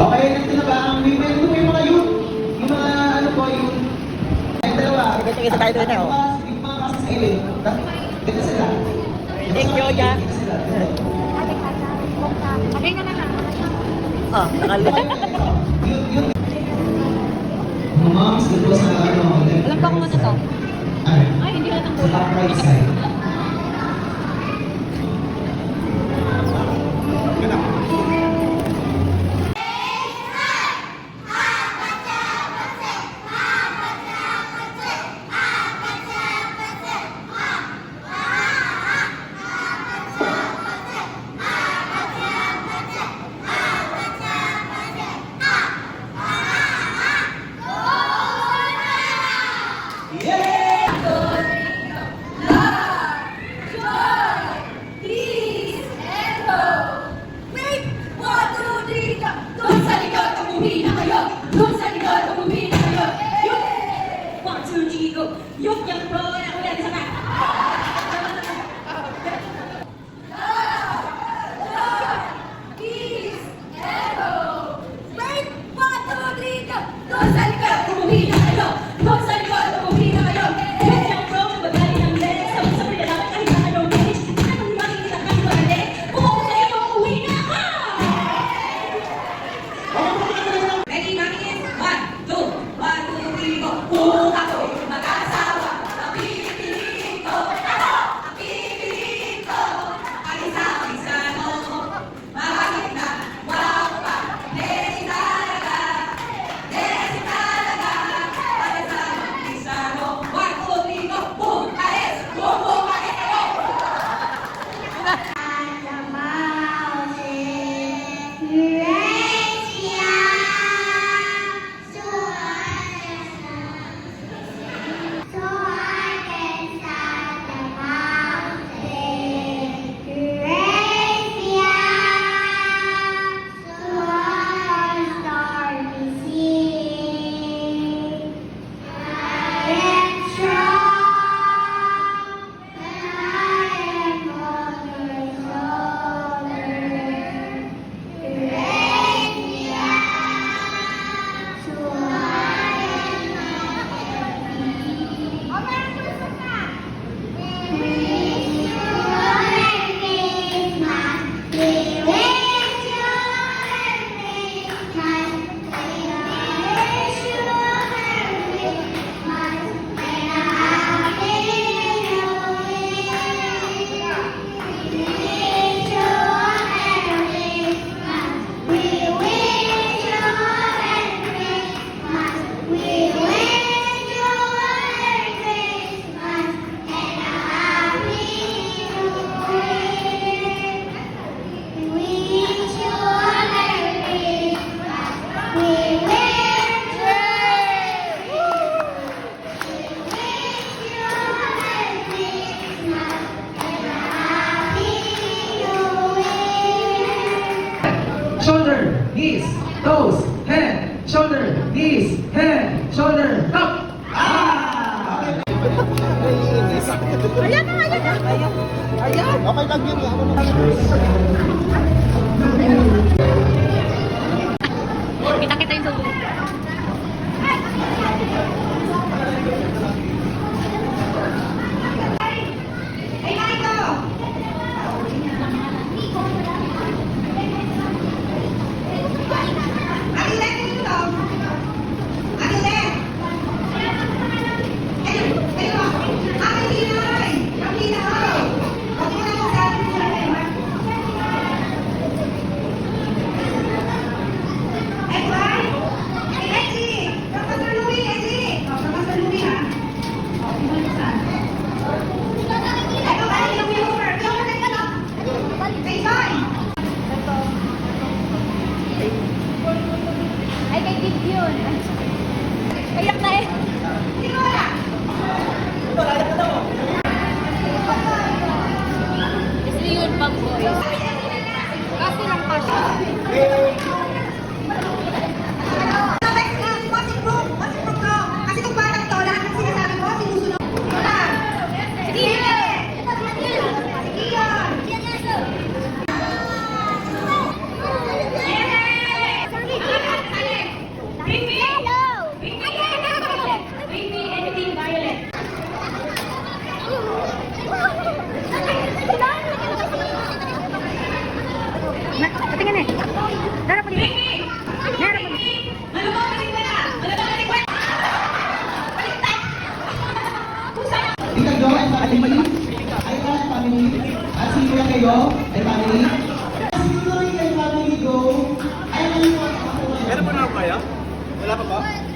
Okay, nandito na ba ang may mga youth? Yung mga ano po, yung dalawa. Sige tayo doon na, oh. Yung mga kasi sa ilin. Dito sila. Thank you, ya. Agay na lang. Oh, nakalimutan. Yun. Mga dito sa ano. Alam ba kung ano to? Ay, hindi na Sa tanggulo. top right side. Yok yang pro yang udah di sana. Shoulder, knees, toes, head, shoulder, knees, head, shoulder, up! Ah! Ayan na, ayan na. Ayan. Okay lang yun. Kita-kita yung susunod. Ay, kay Big yun. Kayak na eh. Sino wala? Kasi yun pang boys. Kasi lang pa siya. Sige! kayo? Wala pa po?